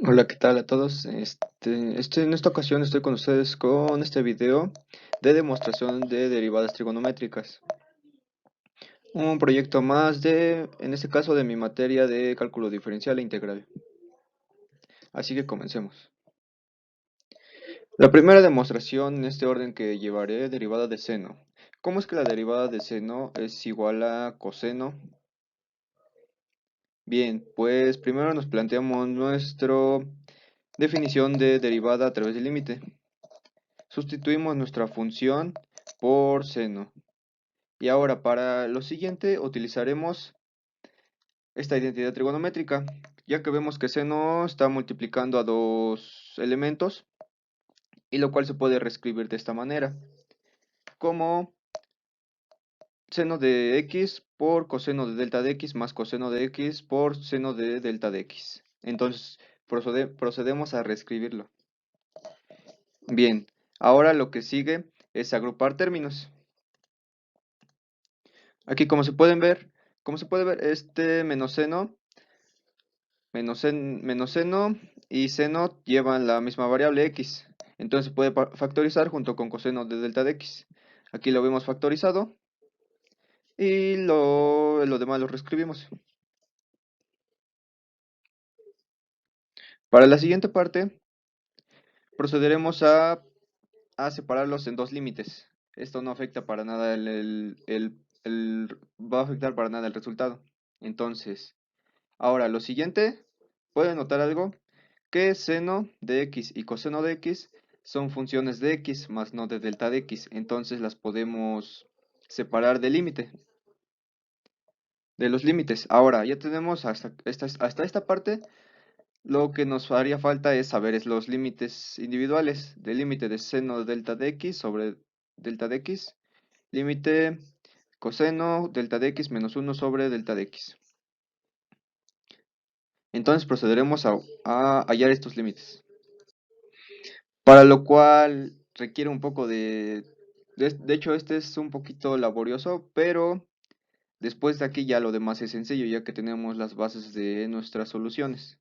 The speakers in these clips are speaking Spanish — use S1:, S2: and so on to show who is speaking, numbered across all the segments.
S1: Hola, ¿qué tal a todos? En esta ocasión estoy con ustedes con este video de demostración de derivadas trigonométricas. Un proyecto más en este caso, de mi materia de cálculo diferencial e integral. Así que comencemos. La primera demostración en este orden que llevaré, derivada de seno. ¿Cómo es que la derivada de seno es igual a coseno? Bien, pues primero nos planteamos nuestra definición de derivada a través del límite. Sustituimos nuestra función por seno. Y ahora para lo siguiente utilizaremos esta identidad trigonométrica, ya que vemos que seno está multiplicando a dos elementos, y lo cual se puede reescribir de esta manera, como seno de x por coseno de delta de x más coseno de x por seno de delta de x. Entonces procedemos a reescribirlo. Bien, ahora lo que sigue es agrupar términos. Aquí como se puede ver, este menos seno y seno llevan la misma variable x. Entonces se puede factorizar junto con coseno de delta de x. Aquí lo vemos factorizado y lo demás lo reescribimos. Para la siguiente parte procederemos a separarlos en dos límites. Esto no afecta para nada va a afectar para nada el resultado. Entonces, ahora lo siguiente, ¿pueden notar algo? Que seno de x y coseno de x son funciones de x, más no de delta de x. Entonces las podemos separar del límite, de los límites. Ahora, ya tenemos hasta esta parte. Lo que nos haría falta es saber los límites individuales del límite de seno de delta de x sobre delta de x, límite coseno delta de x menos uno sobre delta de x. Entonces procederemos a hallar estos límites, para lo cual requiere un poco de hecho, este es un poquito laborioso, pero después de aquí ya lo demás es sencillo, ya que tenemos las bases de nuestras soluciones.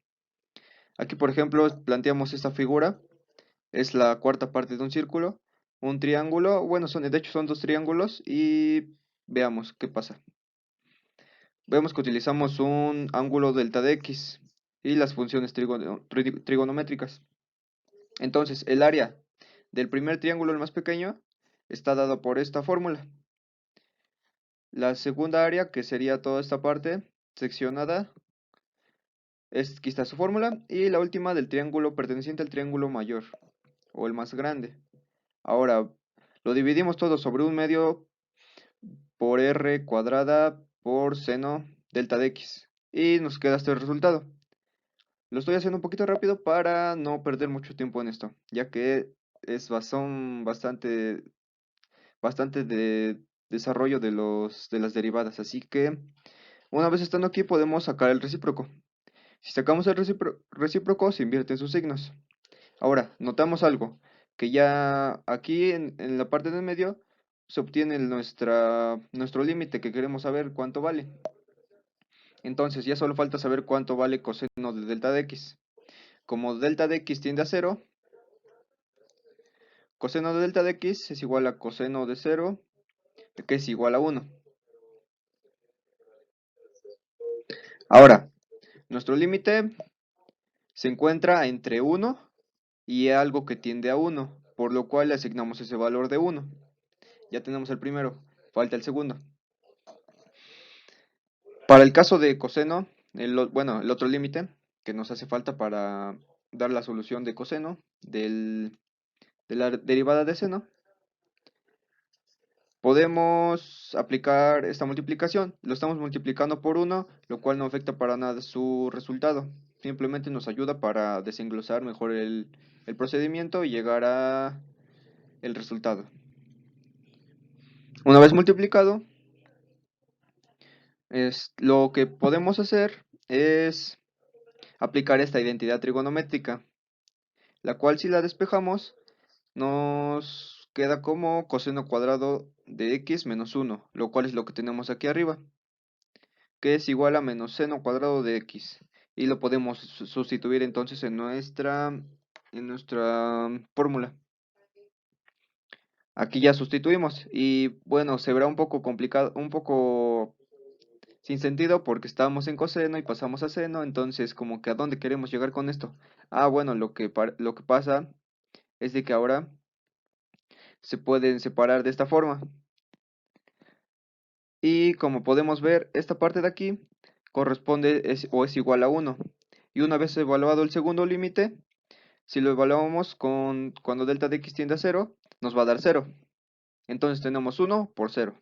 S1: Aquí, por ejemplo, planteamos esta figura. Es la cuarta parte de un círculo, un triángulo. Bueno, de hecho son dos triángulos, y veamos qué pasa. Vemos que utilizamos un ángulo delta de x y las funciones trigonométricas. Entonces, el área del primer triángulo, el más pequeño, está dado por esta fórmula. La segunda área, que sería toda esta parte seccionada, aquí está su fórmula. Y la última, del triángulo perteneciente al triángulo mayor, o el más grande. Ahora, lo dividimos todo sobre un medio por r cuadrada por seno delta de x. Y nos queda este resultado. Lo estoy haciendo un poquito rápido para no perder mucho tiempo en esto, ya que son bastante de desarrollo de las derivadas. Así que una vez estando aquí podemos sacar el recíproco. Si sacamos el recíproco, se invierten sus signos. Ahora, notamos algo, que ya aquí en la parte del medio se obtiene nuestro límite, que queremos saber cuánto vale. Entonces ya solo falta saber cuánto vale coseno de delta de x. Como delta de x tiende a cero, coseno de delta de x es igual a coseno de cero, que es igual a uno. Ahora, nuestro límite se encuentra entre uno y algo que tiende a uno, por lo cual le asignamos ese valor de uno. Ya tenemos el primero, falta el segundo. Para el caso de coseno, el otro límite que nos hace falta para dar la solución de coseno de la derivada de seno, podemos aplicar esta multiplicación. Lo estamos multiplicando por uno, lo cual no afecta para nada su resultado. Simplemente nos ayuda para desenglosar mejor el procedimiento y llegar a el resultado. Una vez multiplicado, lo que podemos hacer es aplicar esta identidad trigonométrica, la cual, si la despejamos, nos queda como coseno cuadrado de x menos uno, lo cual es lo que tenemos aquí arriba, que es igual a menos seno cuadrado de x. y lo podemos sustituir entonces en nuestra fórmula. Aquí ya sustituimos y bueno, se verá un poco complicado, un poco sin sentido porque estábamos en coseno y pasamos a seno, entonces como que a dónde queremos llegar con esto. Ah, bueno, lo que pasa es de que ahora se pueden separar de esta forma. Y como podemos ver, esta parte de aquí corresponde o es igual a 1. Y una vez evaluado el segundo límite, si lo evaluamos cuando delta de x tiende a 0, nos va a dar 0. Entonces tenemos 1 por 0.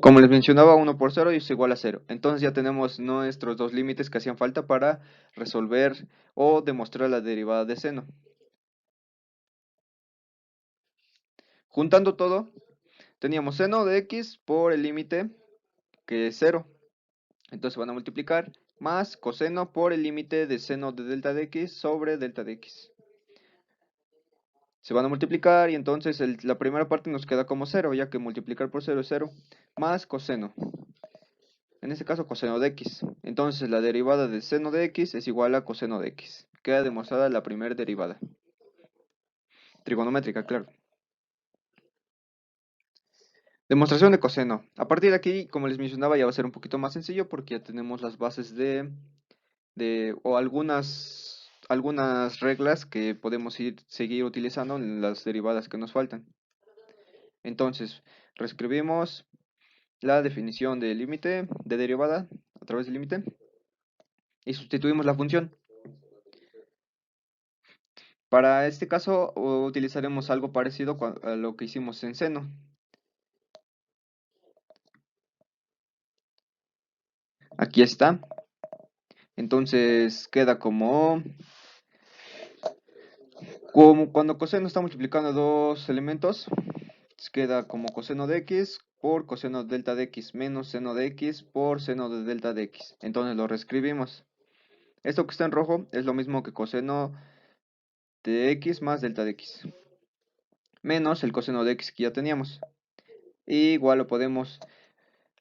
S1: Como les mencionaba, 1 por 0 es igual a 0. Entonces ya tenemos nuestros dos límites que hacían falta para resolver o demostrar la derivada de seno. Juntando todo, teníamos seno de x por el límite que es 0. Entonces van a multiplicar más coseno por el límite de seno de delta de x sobre delta de x. Se van a multiplicar y entonces la primera parte nos queda como 0, ya que multiplicar por 0 es 0, más coseno. En este caso coseno de x. Entonces la derivada de seno de x es igual a coseno de x. Queda demostrada la primera derivada. Trigonométrica, claro. Demostración de coseno. A partir de aquí, como les mencionaba, ya va a ser un poquito más sencillo porque ya tenemos las bases o algunas reglas que podemos seguir utilizando en las derivadas que nos faltan. Entonces, reescribimos la definición de límite, de derivada, a través del límite, y sustituimos la función. Para este caso, utilizaremos algo parecido a lo que hicimos en seno. Aquí está. Entonces, queda como cuando coseno está multiplicando dos elementos, queda como coseno de x por coseno de delta de x menos seno de x por seno de delta de x. Entonces lo reescribimos. Esto que está en rojo es lo mismo que coseno de x más delta de x, menos el coseno de x que ya teníamos. Y igual lo podemos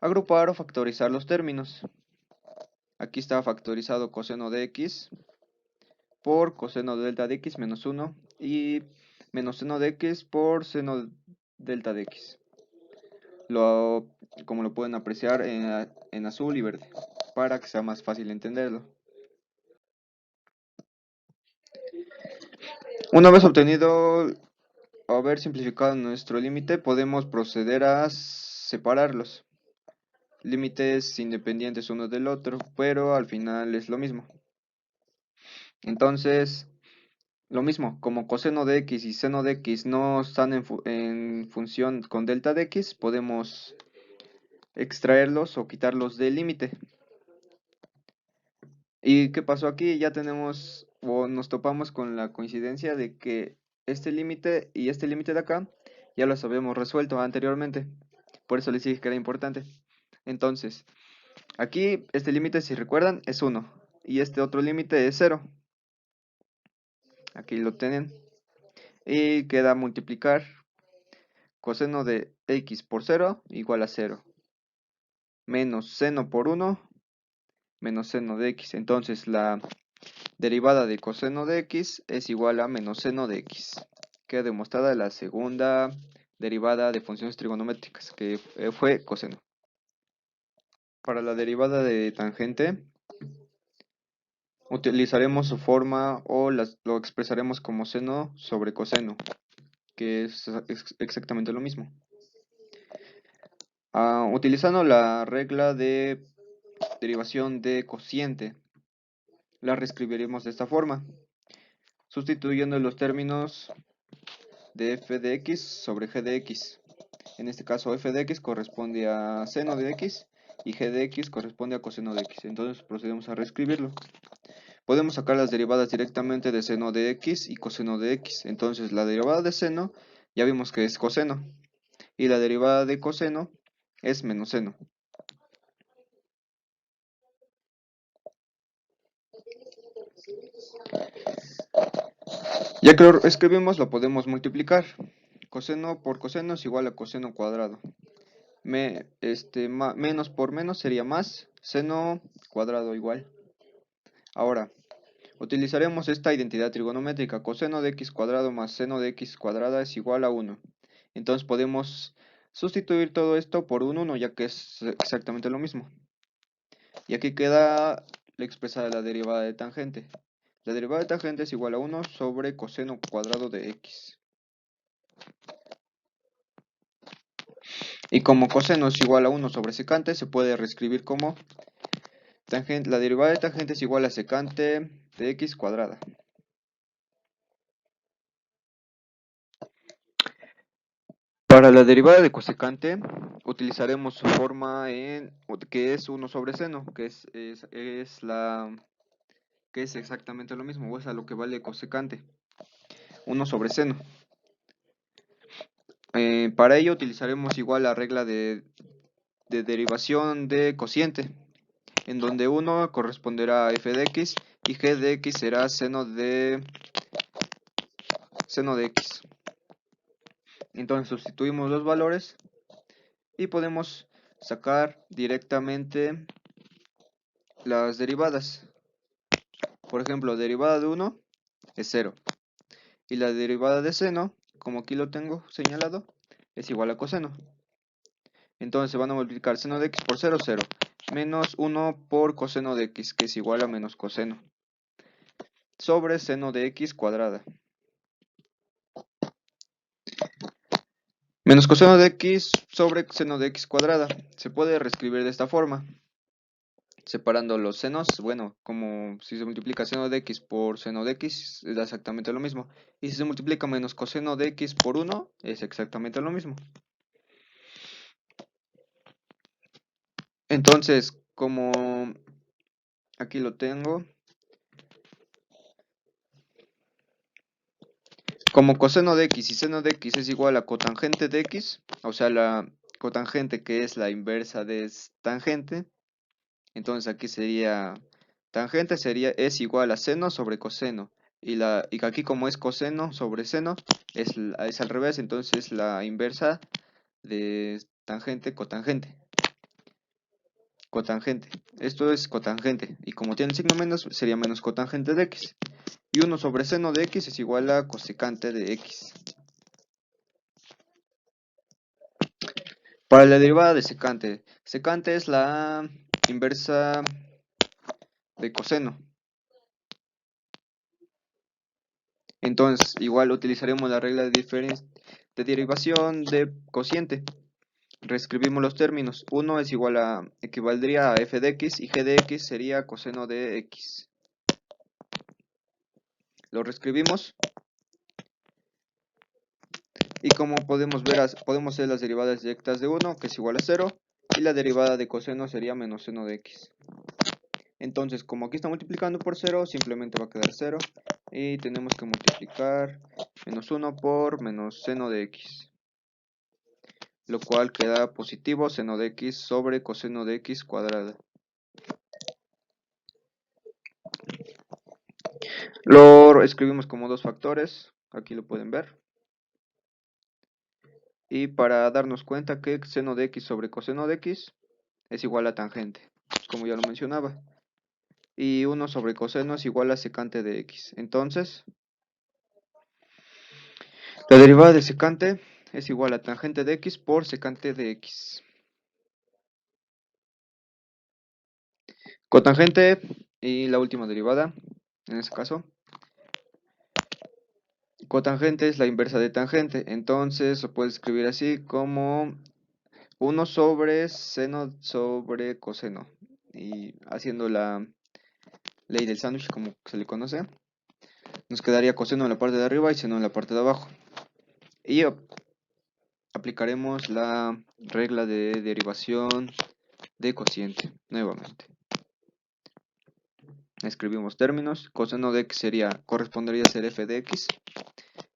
S1: agrupar o factorizar los términos. Aquí está factorizado coseno de x por coseno de delta de x menos 1 y menos seno de x por seno delta de x. Como lo pueden apreciar en azul y verde, para que sea más fácil entenderlo. Una vez obtenido o haber simplificado nuestro límite, podemos proceder a separarlos. Límites independientes uno del otro, pero al final es lo mismo. Entonces, lo mismo, como coseno de x y seno de x no están en función con delta de x, podemos extraerlos o quitarlos del límite. ¿Y qué pasó aquí? Ya tenemos o nos topamos con la coincidencia de que este límite y este límite de acá ya los habíamos resuelto anteriormente. Por eso les dije que era importante. Entonces, aquí este límite, si recuerdan, es 1 y este otro límite es 0. Aquí lo tienen. Y queda multiplicar coseno de x por 0 igual a 0. Menos seno por 1 menos seno de x. Entonces la derivada de coseno de x es igual a menos seno de x. Queda demostrada la segunda derivada de funciones trigonométricas, que fue coseno. Para la derivada de tangente, utilizaremos su forma o lo expresaremos como seno sobre coseno, que es exactamente lo mismo. Utilizando la regla de derivación de cociente, la reescribiremos de esta forma, sustituyendo los términos de f de x sobre g de x. En este caso f de x corresponde a seno de x y g de x corresponde a coseno de x. Entonces procedemos a reescribirlo. Podemos sacar las derivadas directamente de seno de x y coseno de x. Entonces la derivada de seno ya vimos que es coseno y la derivada de coseno es menos seno. Ya que lo escribimos, lo podemos multiplicar. Coseno por coseno es igual a coseno cuadrado. Menos por menos sería más, seno cuadrado igual. Ahora, utilizaremos esta identidad trigonométrica, coseno de x cuadrado más seno de x cuadrada es igual a 1. Entonces podemos sustituir todo esto por un 1, ya que es exactamente lo mismo. Y aquí queda la expresada la derivada de tangente. La derivada de tangente es igual a 1 sobre coseno cuadrado de x. Y como coseno es igual a 1 sobre secante, se puede reescribir como la derivada de tangente es igual a secante de x cuadrada. Para la derivada de cosecante utilizaremos su forma que es 1 sobre seno, que es exactamente lo mismo, o es a lo que vale cosecante, 1 sobre seno. Para ello utilizaremos igual la regla de derivación de cociente, en donde 1 corresponderá a f de x y g de x será seno de x. Entonces sustituimos los valores y podemos sacar directamente las derivadas. Por ejemplo, derivada de 1 es 0 y la derivada de seno, como aquí lo tengo señalado, es igual a coseno. Entonces se van a multiplicar seno de x por 0, 0, menos 1 por coseno de x, que es igual a menos coseno, sobre seno de x cuadrada. Menos coseno de x sobre seno de x cuadrada. Se puede reescribir de esta forma, separando los senos. Bueno, como si se multiplica seno de x por seno de x, da exactamente lo mismo. Y si se multiplica menos coseno de x por 1, es exactamente lo mismo. Entonces, como aquí lo tengo, como coseno de x y seno de x es igual a cotangente de x, o sea, la cotangente que es la inversa de tangente, entonces aquí sería tangente es igual a seno sobre coseno. Y aquí como es coseno sobre seno, es al revés, entonces la inversa de tangente, cotangente. Cotangente. Esto es cotangente. Y como tiene el signo menos, sería menos cotangente de x. Y 1 sobre seno de x es igual a cosecante de x. Para la derivada de secante. Secante es la inversa de coseno. Entonces, igual utilizaremos la regla de derivación de cociente. Reescribimos los términos. 1 es igual equivaldría a f de x y g de x sería coseno de x. Lo reescribimos. Y como podemos ver, podemos hacer las derivadas directas de 1, que es igual a 0. Y la derivada de coseno sería menos seno de x. Entonces, como aquí está multiplicando por 0, simplemente va a quedar 0. Y tenemos que multiplicar menos 1 por menos seno de x. Lo cual queda positivo seno de x sobre coseno de x cuadrada. Lo escribimos como dos factores, aquí lo pueden ver. Y para darnos cuenta que seno de x sobre coseno de x es igual a tangente, como ya lo mencionaba. Y 1 sobre coseno es igual a secante de x. Entonces, la derivada de secante es igual a tangente de x por secante de x. Cotangente y la última derivada, en este caso. Cotangente es la inversa de tangente, entonces lo puedes escribir así como 1 sobre seno sobre coseno. Y haciendo la ley del sándwich, como se le conoce, nos quedaría coseno en la parte de arriba y seno en la parte de abajo. Y aplicaremos la regla de derivación de cociente nuevamente. Escribimos términos. Coseno de x correspondería a ser f de x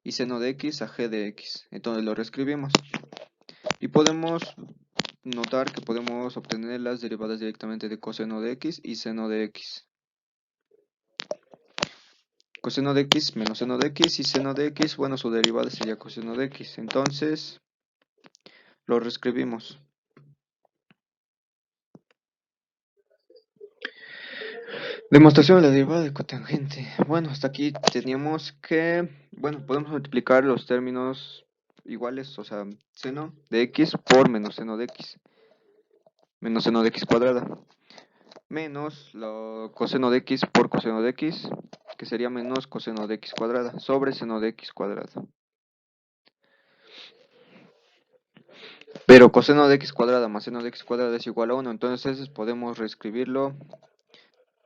S1: y seno de x a g de x. Entonces lo reescribimos. Y podemos notar que podemos obtener las derivadas directamente de coseno de x y seno de x. Coseno de x menos seno de x y seno de x, bueno, su derivada sería coseno de x. Entonces lo reescribimos. Demostración de la derivada de cotangente. Bueno, hasta aquí teníamos que, bueno, podemos multiplicar los términos iguales, o sea, seno de x por menos seno de x, menos seno de x cuadrada, menos lo coseno de x por coseno de x, que sería menos coseno de x cuadrada, sobre seno de x cuadrada. Pero coseno de x cuadrada más seno de x cuadrada es igual a 1, entonces podemos reescribirlo,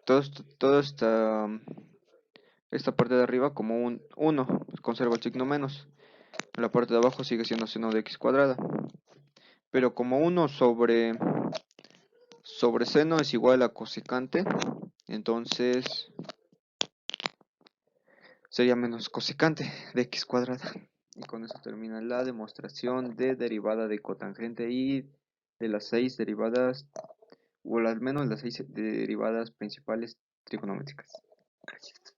S1: toda esta parte de arriba como un 1, conserva el signo menos. La parte de abajo sigue siendo seno de x cuadrada. Pero como 1 sobre seno es igual a cosecante, entonces sería menos cosecante de x cuadrada. Y con eso termina la demostración de derivada de cotangente y de las 6 derivadas, o al menos las 6 derivadas principales trigonométricas. Gracias.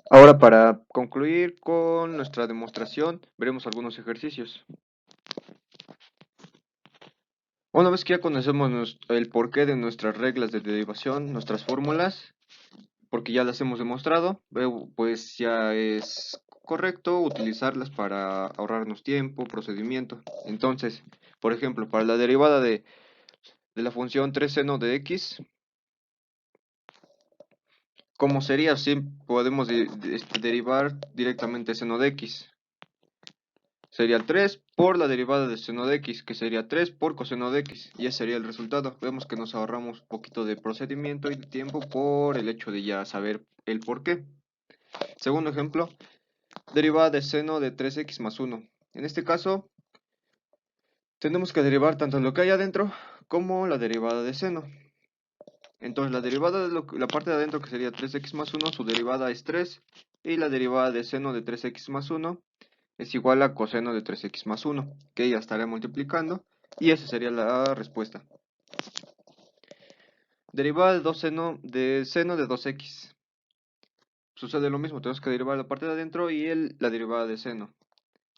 S1: Ahora, para concluir con nuestra demostración, veremos algunos ejercicios. Una vez que ya conocemos el porqué de nuestras reglas de derivación, nuestras fórmulas, porque ya las hemos demostrado, pues ya es correcto utilizarlas para ahorrarnos tiempo, procedimiento. Entonces, por ejemplo, para la derivada de la función 3 seno de x, ¿cómo sería? Si podemos derivar directamente seno de x. Sería 3 por la derivada de seno de x, que sería 3 por coseno de x, y ese sería el resultado. Vemos que nos ahorramos un poquito de procedimiento y de tiempo por el hecho de ya saber el por qué. Segundo ejemplo, derivada de seno de 3x más 1. En este caso, tenemos que derivar tanto lo que hay adentro como la derivada de seno. Entonces, la derivada de la parte de adentro, que sería 3x más 1, su derivada es 3, y la derivada de seno de 3x más 1 es igual a coseno de 3x más 1, que ya estaré multiplicando, y esa sería la respuesta. Derivada de, seno de 2x. Sucede lo mismo, tenemos que derivar la parte de adentro y la derivada de seno.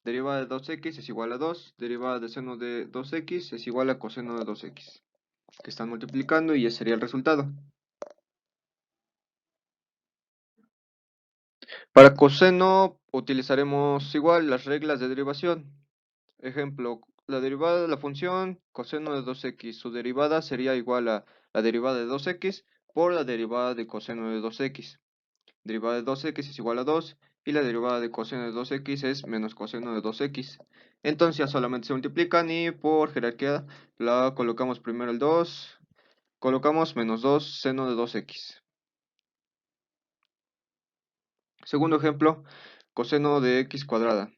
S1: Derivada de 2x es igual a 2, derivada de seno de 2x es igual a coseno de 2x, que están multiplicando y ese sería el resultado. Para coseno utilizaremos igual las reglas de derivación. Ejemplo, la derivada de la función coseno de 2x, su derivada sería igual a la derivada de 2x por la derivada de coseno de 2x. Derivada de 2x es igual a 2 y la derivada de coseno de 2x es menos coseno de 2x. Entonces ya solamente se multiplican y por jerarquía la colocamos primero el 2, colocamos menos 2 seno de 2x. Segundo ejemplo, coseno de x cuadrada.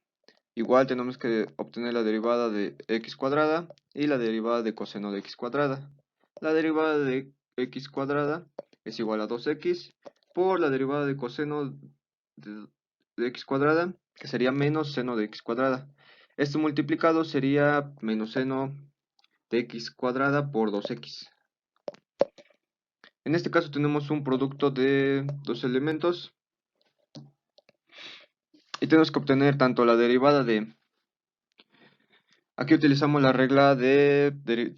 S1: Igual tenemos que obtener la derivada de x cuadrada y la derivada de coseno de x cuadrada. La derivada de x cuadrada es igual a 2x por la derivada de coseno de, de x cuadrada, que sería menos seno de x cuadrada. Esto multiplicado sería menos seno de x cuadrada por 2x. En este caso tenemos un producto de dos elementos y tenemos que obtener tanto la derivada de... Aquí utilizamos la regla de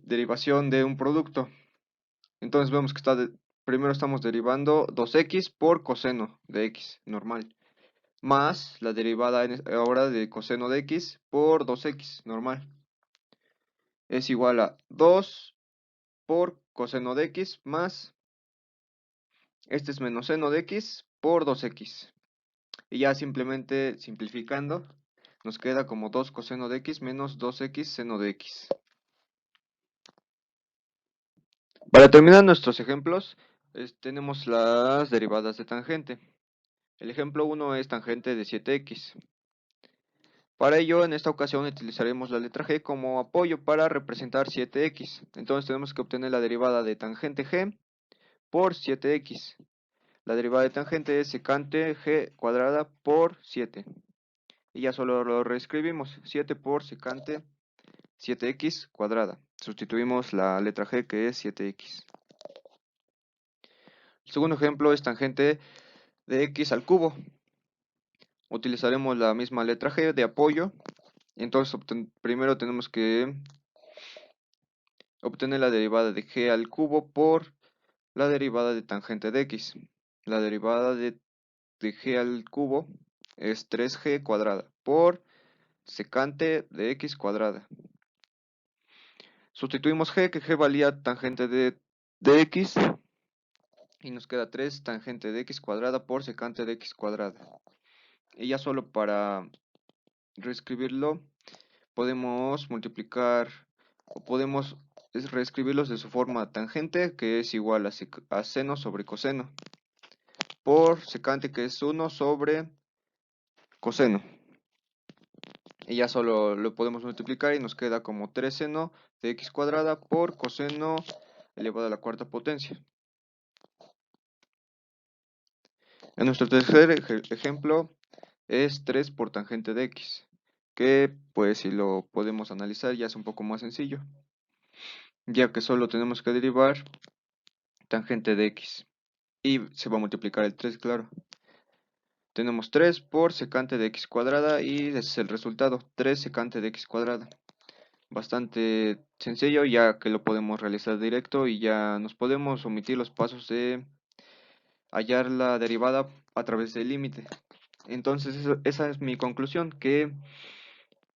S1: derivación de un producto. Entonces vemos que primero estamos derivando 2x por coseno de x normal, más la derivada ahora de coseno de x por 2x normal. Es igual a 2 por coseno de x más, este es menos seno de x por 2x. Y ya simplemente simplificando, nos queda como 2 coseno de x menos 2x seno de x. Para terminar nuestros ejemplos, tenemos las derivadas de tangente. El ejemplo 1 es tangente de 7x. Para ello, en esta ocasión utilizaremos la letra g como apoyo para representar 7x. Entonces tenemos que obtener la derivada de tangente g por 7x. La derivada de tangente es secante g cuadrada por 7. Y ya solo lo reescribimos. 7 por secante 7x cuadrada. Sustituimos la letra g, que es 7x. El segundo ejemplo es tangente de x al cubo. Utilizaremos la misma letra g de apoyo. Entonces primero tenemos que obtener la derivada de g al cubo por la derivada de tangente de x. La derivada de g al cubo es 3g cuadrada por secante de x cuadrada. Sustituimos g, que g valía tangente de x, y nos queda 3 tangente de x cuadrada por secante de x cuadrada. Y ya solo para reescribirlo, podemos multiplicar, o podemos reescribirlos de su forma tangente, que es igual a seno sobre coseno, por secante, que es 1 sobre coseno. Y ya solo lo podemos multiplicar y nos queda como 3 seno de x cuadrada por coseno elevado a la cuarta potencia. En nuestro tercer ejemplo es 3 por tangente de x, que pues si lo podemos analizar ya es un poco más sencillo, ya que solo tenemos que derivar tangente de x y se va a multiplicar el 3, claro. Tenemos 3 por secante de x cuadrada y ese es el resultado, 3 secante de x cuadrada. Bastante sencillo, ya que lo podemos realizar directo y ya nos podemos omitir los pasos de hallar la derivada a través del límite. Entonces esa es mi conclusión, que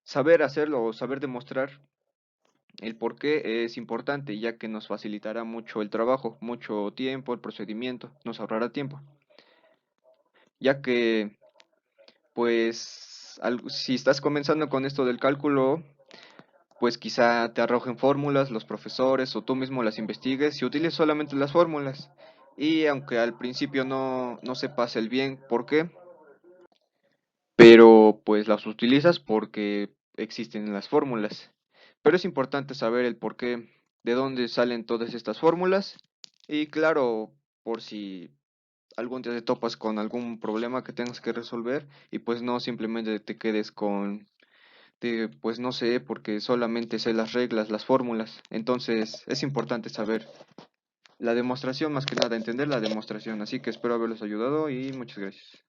S1: saber hacerlo o saber demostrar el por qué es importante, ya que nos facilitará mucho el trabajo, mucho tiempo, el procedimiento, nos ahorrará tiempo, ya que pues si estás comenzando con esto del cálculo, pues quizá te arrojen fórmulas los profesores o tú mismo las investigues y utilices solamente las fórmulas. Y aunque al principio no sepas el bien por qué, pero pues las utilizas porque existen las fórmulas. Pero es importante saber el por qué, de dónde salen todas estas fórmulas y claro, por si algún día te topas con algún problema que tengas que resolver y pues no simplemente te quedes con pues no sé, porque solamente sé las reglas, las fórmulas. Entonces es importante saber la demostración, más que nada, entender la demostración. Así que espero haberlos ayudado y muchas gracias.